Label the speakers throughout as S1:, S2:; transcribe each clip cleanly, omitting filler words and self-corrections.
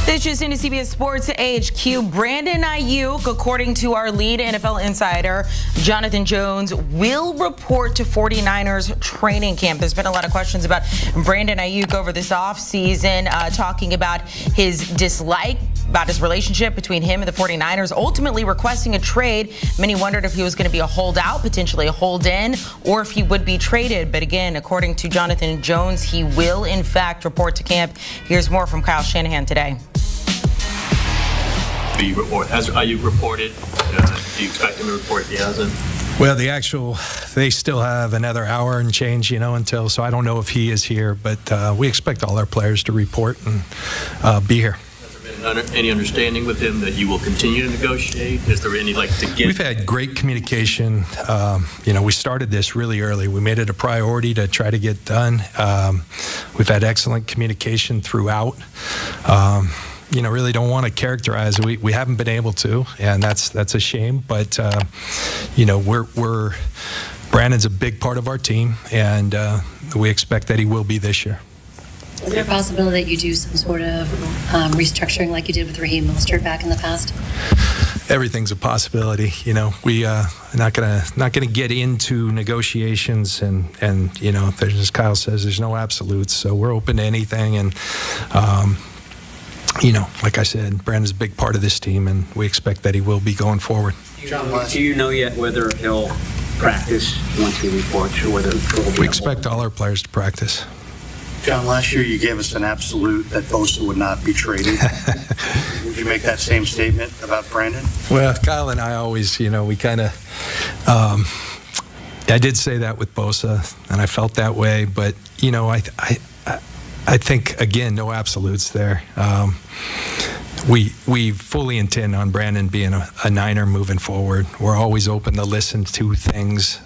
S1: This is into CBS Sports AHQ. Brandon Aiyuk, according to our lead NFL insider, Jonathan Jones, will report to 49ers training camp. There's been a lot of questions about Brandon Aiyuk over this offseason, talking about his dislike, about his relationship between him and the 49ers, ultimately requesting a trade. Many wondered if he was going to be a holdout, potentially a hold-in, or if he would be traded. But again, according to Jonathan Jones, he will, in fact, report to camp. Here's more from Kyle Shanahan today.
S2: Has Aiyuk reported? Do you expect him to report if he hasn't?
S3: Well, they still have another hour and change, until, so I don't know if he is here, but we expect all our players to report and be here.
S2: Has there been any understanding with him that you will continue to negotiate? Is there any, to get?
S3: We've had great communication. We started this really early. We made it a priority to try to get done. We've had excellent communication throughout. Really don't want to characterize. We haven't been able to, and that's a shame. But Brandon's a big part of our team, and we expect that he will be this year.
S4: Is there a possibility that you do some sort of restructuring like you did with Raheem Mostert back in the past?
S3: Everything's a possibility. We not gonna get into negotiations, and as Kyle says, there's no absolutes. So we're open to anything, and. Like I said, Brandon's a big part of this team, and we expect that he will be going forward.
S5: Do you know yet whether he'll practice once he reports, or whether
S3: we expect all our players to practice?
S6: John, last year you gave us an absolute that Bosa would not be traded. Would you make that same statement about Brandon?
S3: Well, Kyle and I always, we kind of, I did say that with Bosa, and I felt that way, but, I think, again, no absolutes there. We fully intend on Brandon being a Niner moving forward. We're always open to listen to things.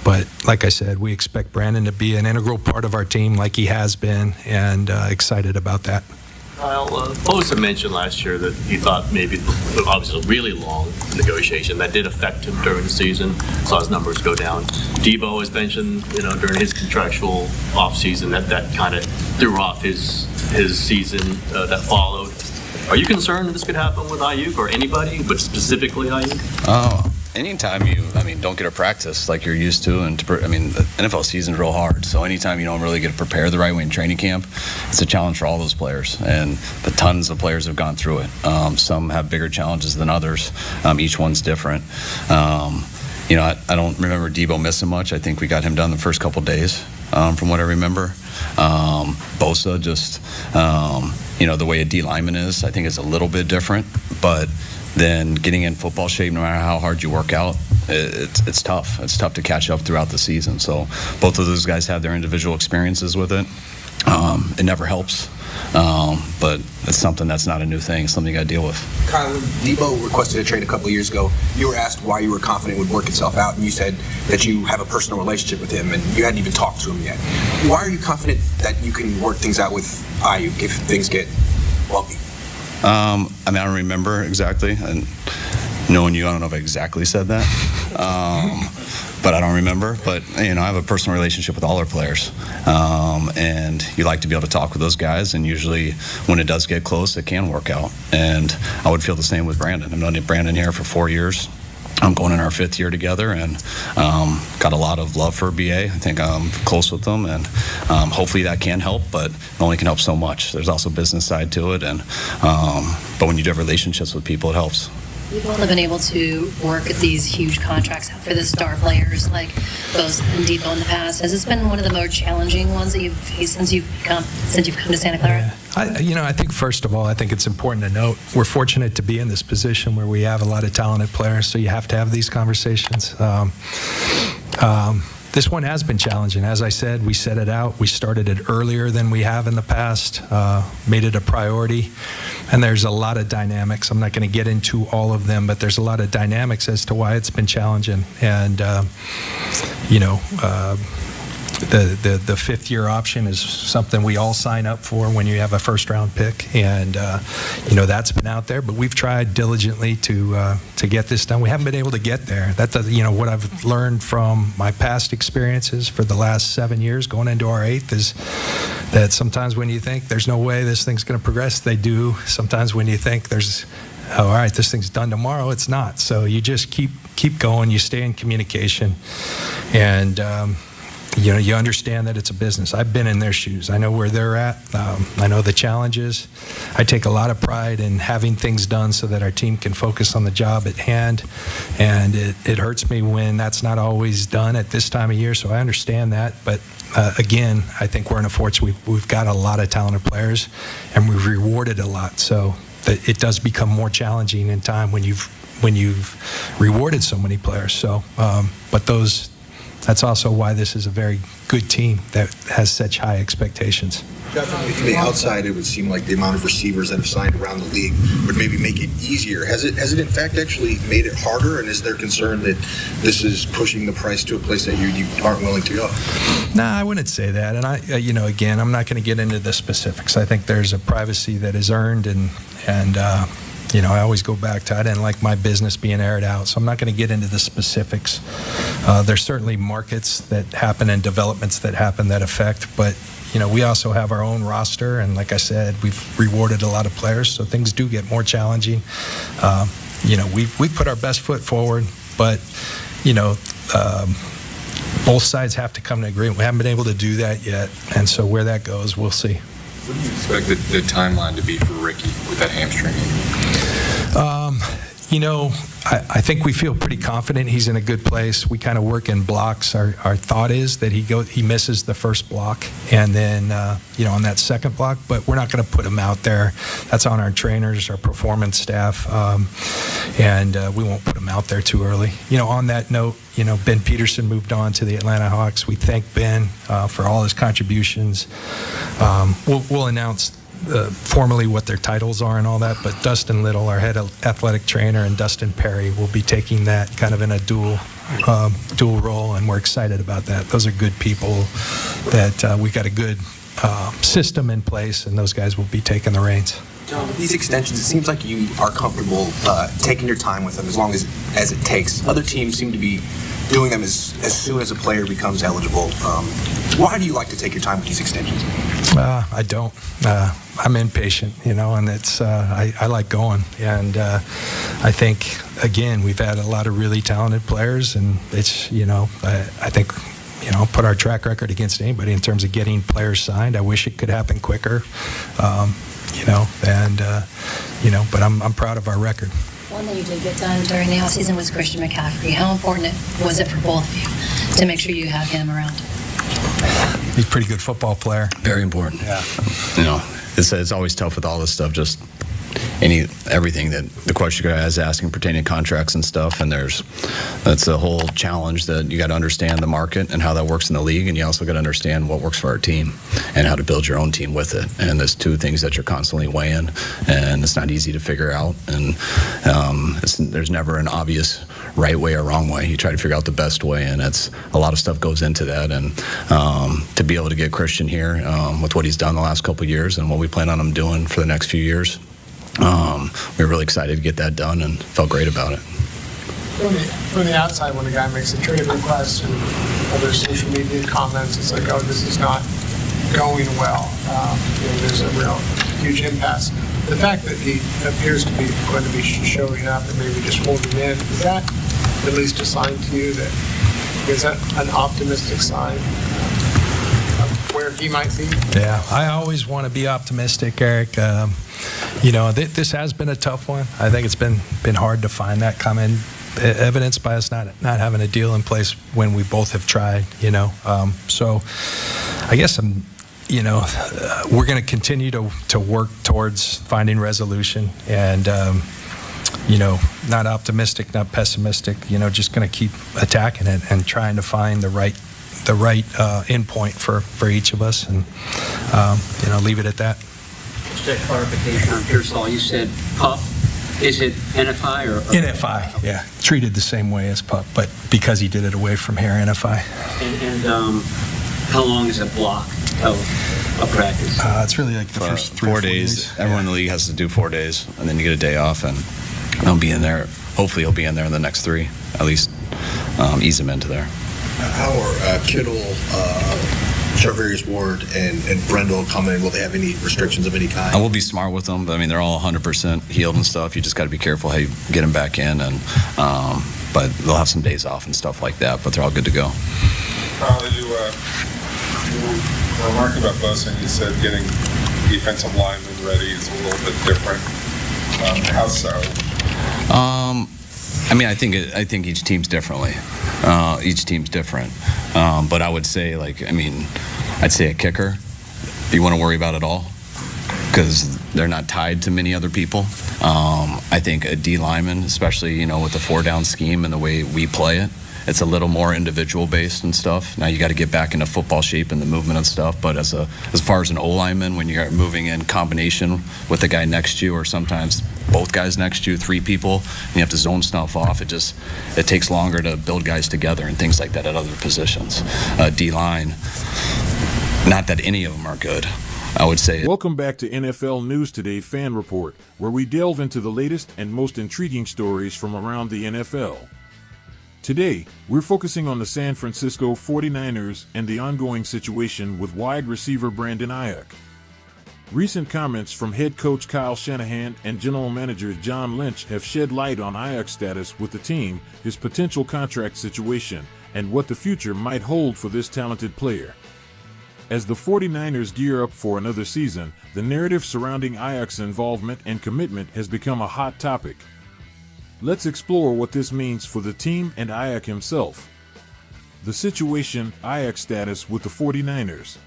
S3: But like I said, we expect Brandon to be an integral part of our team like he has been, and excited about that.
S2: Kyle, Bosa mentioned last year that he thought maybe, obviously, a really long negotiation that did affect him during the season, saw his numbers go down. Debo has mentioned, during his contractual offseason that kind of threw off his season that followed. Are you concerned that this could happen with Aiyuk or anybody, but specifically Aiyuk?
S7: Anytime you, don't get to practice like you're used to, and the NFL season's real hard. So anytime you don't really get to prepare the right way in training camp, it's a challenge for all those players. And the tons of players have gone through it. Some have bigger challenges than others. Each one's different. I don't remember Debo missing much. I think we got him done the first couple days, from what I remember. Bosa, just the way a D lineman is, I think it's a little bit different, but. Then getting in football shape, no matter how hard you work out, it's tough. It's tough to catch up throughout the season. So both of those guys have their individual experiences with it. It never helps, but it's something that's not a new thing. It's something you got to deal with.
S8: Kyle, when Debo requested a trade a couple of years ago, you were asked why you were confident it would work itself out, and you said that you have a personal relationship with him, and you hadn't even talked to him yet. Why are you confident that you can work things out with Aiyuk if things get bumpy?
S7: I don't remember exactly, and knowing you, I don't know if I exactly said that, but I don't remember. But I have a personal relationship with all our players, and you like to be able to talk with those guys. And usually, when it does get close, it can work out. And I would feel the same with Brandon. I've known Brandon here for 4 years. I'm going in our 5th year together, and got a lot of love for BA. I think I'm close with them, and hopefully that can help, but it only can help so much. There's also a business side to it, and but when you do have relationships with people, it helps.
S4: You've only been able to work at these huge contracts out for the star players like Bosa and Debo in the past. Has this been one of the more challenging ones that you've faced since you've come to Santa Clara?
S3: I think first of all, I think it's important to note we're fortunate to be in this position where we have a lot of talented players, so you have to have these conversations. This one has been challenging. As I said, we set it out. We started it earlier than we have in the past, made it a priority. And there's a lot of dynamics. I'm not going to get into all of them, but there's a lot of dynamics as to why it's been challenging. And, the fifth-year option is something we all sign up for when you have a first-round pick, and that's been out there. But we've tried diligently to get this done. We haven't been able to get there. That's what I've learned from my past experiences for the last 7 years, going into our 8th, is that sometimes when you think there's no way this thing's going to progress, they do. Sometimes when you think there's all right, this thing's done tomorrow, it's not. So you just keep going. You stay in communication, and you understand that it's a business. I've been in their shoes. I know where they're at. I know the challenges. I take a lot of pride in having things done so that our team can focus on the job at hand, and it hurts me when that's not always done at this time of year, so I understand that. But again, I think we're in a fortune. We've got a lot of talented players, and we've rewarded a lot. So that it does become more challenging in time when you've rewarded so many players. So, but that's also why this is a very good team that has such high expectations.
S8: From the outside, it would seem like the amount of receivers that have signed around the league would maybe make it easier. Has it in fact actually made it harder? And is there concern that this is pushing the price to a place that you aren't willing to go?
S3: No, I wouldn't say that. And again, I'm not going to get into the specifics. I think there's a privacy that is earned, and I always go back to I didn't like my business being aired out, so I'm not going to get into the specifics. There's certainly markets that happen and developments that happen that affect, but we also have our own roster, and like I said, we've rewarded a lot of players, so things do get more challenging. We put our best foot forward, but both sides have to come to agreement. We haven't been able to do that yet, and so where that goes, we'll see.
S9: What do you expect the timeline to be for Ricky with that hamstring injury?
S3: I think we feel pretty confident he's in a good place. We kind of work in blocks. Our thought is that he misses the first block, and then on that second block, but we're not going to put him out there. That's on our trainers, our performance staff, and we won't put him out there too early. On that note, Ben Peterson moved on to the Atlanta Hawks. We thank Ben for all his contributions. We'll announce formally what their titles are and all that, but Dustin Little, our head athletic trainer, and Dustin Perry will be taking that kind of in a dual role, and we're excited about that. Those are good people that we got a good system in place, and those guys will be taking the reins.
S8: John, with these extensions, it seems like you are comfortable taking your time with them as long as it takes. Other teams seem to be doing them as soon as a player becomes eligible. Why do you like to take your time with these extensions?
S3: I don't. I'm impatient, and it's I like going, and I think again we've had a lot of really talented players, and it's I think put our track record against anybody in terms of getting players signed. I wish it could happen quicker, but I'm proud of our record.
S4: One thing you did get done during the offseason was Christian McCaffrey. How important was it for both of you to make sure you have him around?
S3: He's a pretty good football player.
S7: Very important.
S3: Yeah.
S7: It's always tough with all this stuff, just everything that the question guy is asking pertaining to contracts and stuff, and that's a whole challenge that you got to understand the market and how that works in the league, and you also got to understand what works for our team and how to build your own team with it. And there's two things that you're constantly weighing, and it's not easy to figure out, and there's never an obvious right way or wrong way. You try to figure out the best way, and a lot of stuff goes into that. And to be able to get Christian here with what he's done the last couple of years and what we plan on him doing for the next few years, we were really excited to get that done and felt great about it.
S10: From the outside, when a guy makes a trade request and other social media comments, it's like, oh, this is not going well. There's a real huge impasse. The fact that he appears to be going to be showing up and maybe just holding in, is that at least a sign to you is that an optimistic sign of where he might be?
S3: Yeah, I always want to be optimistic, Eric. This has been a tough one. I think it's been hard to find that common evidence by us not having a deal in place when we both have tried. So I guess we're going to continue to work towards finding resolution, and not optimistic, not pessimistic. Just going to keep attacking it and trying to find the right endpoint for each of us, and leave it at that.
S5: Just a clarification on Pearsall, you said PUP. Is it NFI or?
S3: NFI, yeah. Treated the same way as PUP, but because he did it away from here, NFI.
S5: And How long is a block of a practice?
S3: It's really like the first 3 or 4 days.
S7: Everyone in the league has to do 4 days, and then you get a day off, and he'll be in there. Hopefully, he'll be in there in the next 3, at least ease him into there.
S8: How are Kittle, Charvarius Ward, and Brendel coming? Will they have any restrictions of any kind?
S7: I will be smart with them, but I mean, they're all 100% healed and stuff. You just got to be careful how you get them back in, and but they'll have some days off and stuff like that, but they're all good to go.
S9: Carl, you were remarking about Bosa, and you said getting defensive linemen ready is a little bit different. How so?
S7: I mean, I think each team's differently. Each team's different. But I would say, I'd say a kicker, you want to worry about it all because they're not tied to many other people. I think a D lineman, especially, with the 4-down scheme and the way we play it, it's a little more individual based and stuff. Now you got to get back into football shape and the movement and stuff. But as far as an O lineman, when you're moving in combination with the guy next to you, or sometimes both guys next to you, 3 people, and you have to zone stuff off. It takes longer to build guys together and things like that at other positions. D line, not that any of them are good. I would say.
S11: Welcome back to NFL News Today Fan Report, where we delve into the latest and most intriguing stories from around the NFL. Today, we're focusing on the San Francisco 49ers and the ongoing situation with wide receiver Brandon Aiyuk. Recent comments from head coach Kyle Shanahan and general manager John Lynch have shed light on Aiyuk's status with the team, his potential contract situation, and what the future might hold for this talented player. As the 49ers gear up for another season, the narrative surrounding Aiyuk's involvement and commitment has become a hot topic. Let's explore what this means for the team and Aiyuk himself. The situation, Aiyuk's status with the 49ers.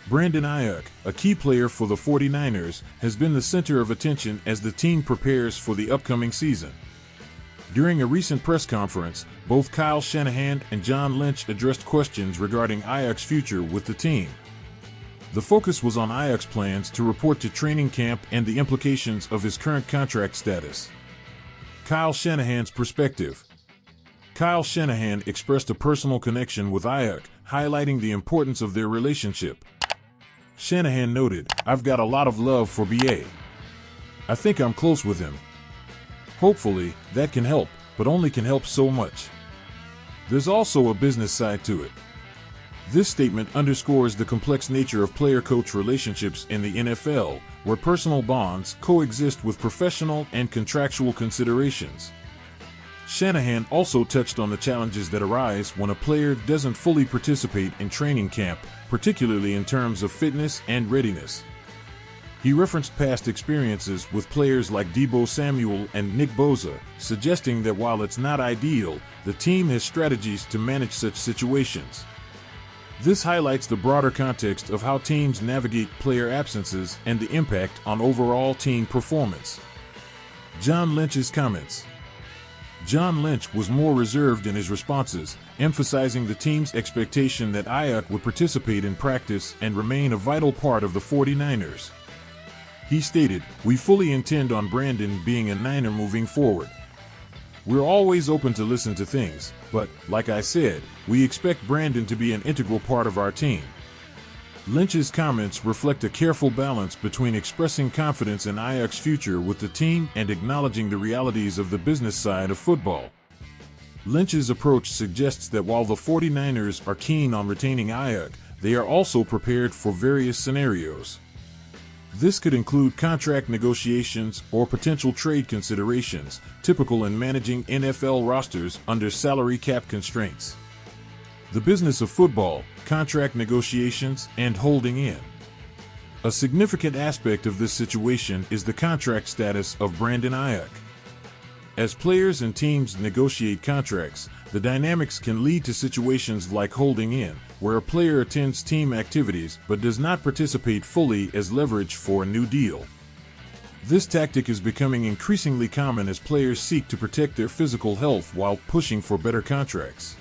S11: Brandon Aiyuk, a key player for the 49ers, has been the center of attention as the team prepares for the upcoming season. During a recent press conference, both Kyle Shanahan and John Lynch addressed questions regarding Aiyuk's future with the team. The focus was on Aiyuk's plans to report to training camp and the implications of his current contract status. Kyle Shanahan's perspective. Kyle Shanahan expressed a personal connection with Aiyuk, highlighting the importance of their relationship. Shanahan noted, "I've got a lot of love for BA. I think I'm close with him. Hopefully, that can help, but only can help so much. There's also a business side to it." This statement underscores the complex nature of player-coach relationships in the NFL, where personal bonds coexist with professional and contractual considerations. Shanahan also touched on the challenges that arise when a player doesn't fully participate in training camp, particularly in terms of fitness and readiness. He referenced past experiences with players like Deebo Samuel and Nick Bosa, suggesting that while it's not ideal, the team has strategies to manage such situations. This highlights the broader context of how teams navigate player absences and the impact on overall team performance. John Lynch's comments. John Lynch was more reserved in his responses, emphasizing the team's expectation that Aiyuk would participate in practice and remain a vital part of the 49ers. He stated, "We fully intend on Brandon being a Niner moving forward. We're always open to listen to things, but, like I said, we expect Brandon to be an integral part of our team." Lynch's comments reflect a careful balance between expressing confidence in Aiyuk's future with the team and acknowledging the realities of the business side of football. Lynch's approach suggests that while the 49ers are keen on retaining Aiyuk, they are also prepared for various scenarios. This could include contract negotiations or potential trade considerations, typical in managing NFL rosters under salary cap constraints. The business of football, contract negotiations, and holding in. A significant aspect of this situation is the contract status of Brandon Aiyuk. As players and teams negotiate contracts, the dynamics can lead to situations like holding in, where a player attends team activities but does not participate fully as leverage for a new deal. This tactic is becoming increasingly common as players seek to protect their physical health while pushing for better contracts.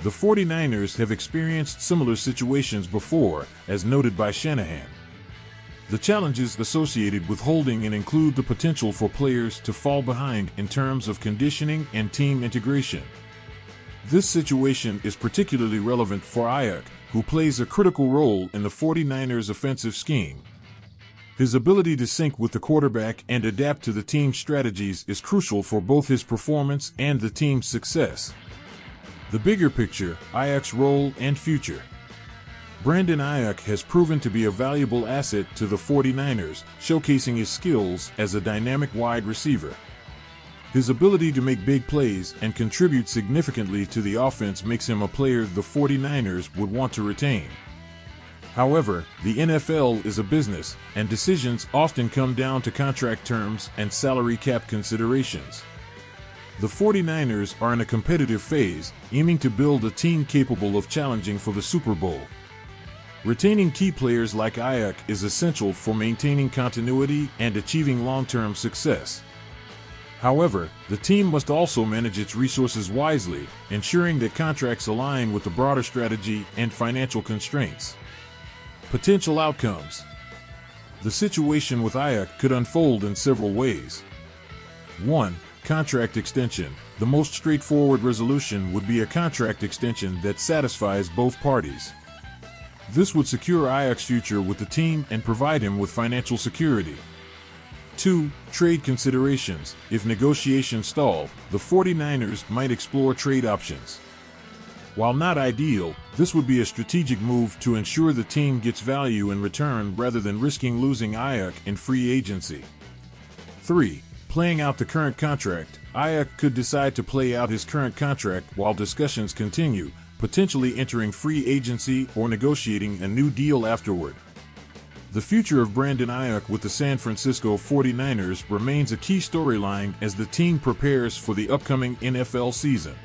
S11: The 49ers have experienced similar situations before, as noted by Shanahan. The challenges associated with holding in include the potential for players to fall behind in terms of conditioning and team integration. This situation is particularly relevant for Aiyuk, who plays a critical role in the 49ers' offensive scheme. His ability to sync with the quarterback and adapt to the team's strategies is crucial for both his performance and the team's success. The bigger picture, Aiyuk's role and future. Brandon Aiyuk has proven to be a valuable asset to the 49ers, showcasing his skills as a dynamic wide receiver. His ability to make big plays and contribute significantly to the offense makes him a player the 49ers would want to retain. However, the NFL is a business, and decisions often come down to contract terms and salary cap considerations. The 49ers are in a competitive phase, aiming to build a team capable of challenging for the Super Bowl. Retaining key players like Aiyuk is essential for maintaining continuity and achieving long-term success. However, the team must also manage its resources wisely, ensuring that contracts align with the broader strategy and financial constraints. Potential outcomes. The situation with Aiyuk could unfold in several ways. 1. Contract extension. The most straightforward resolution would be a contract extension that satisfies both parties. This would secure Aiyuk's future with the team and provide him with financial security. 2. Trade considerations. If negotiations stall, the 49ers might explore trade options. While not ideal, this would be a strategic move to ensure the team gets value in return rather than risking losing Aiyuk in free agency. 3. Playing out the current contract. Aiyuk could decide to play out his current contract while discussions continue, potentially entering free agency or negotiating a new deal afterward. The future of Brandon Aiyuk with the San Francisco 49ers remains a key storyline as the team prepares for the upcoming NFL season.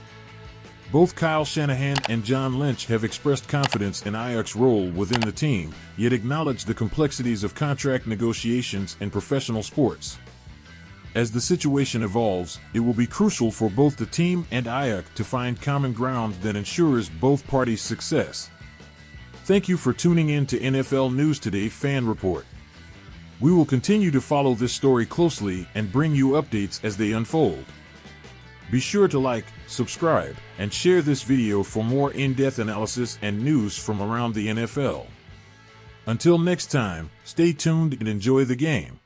S11: Both Kyle Shanahan and John Lynch have expressed confidence in Aiyuk's role within the team, yet acknowledge the complexities of contract negotiations in professional sports. As the situation evolves, it will be crucial for both the team and Aiyuk to find common ground that ensures both parties' success. Thank you for tuning in to NFL News Today Fan Report. We will continue to follow this story closely and bring you updates as they unfold. Be sure to like, subscribe, and share this video for more in-depth analysis and news from around the NFL. Until next time, stay tuned and enjoy the game.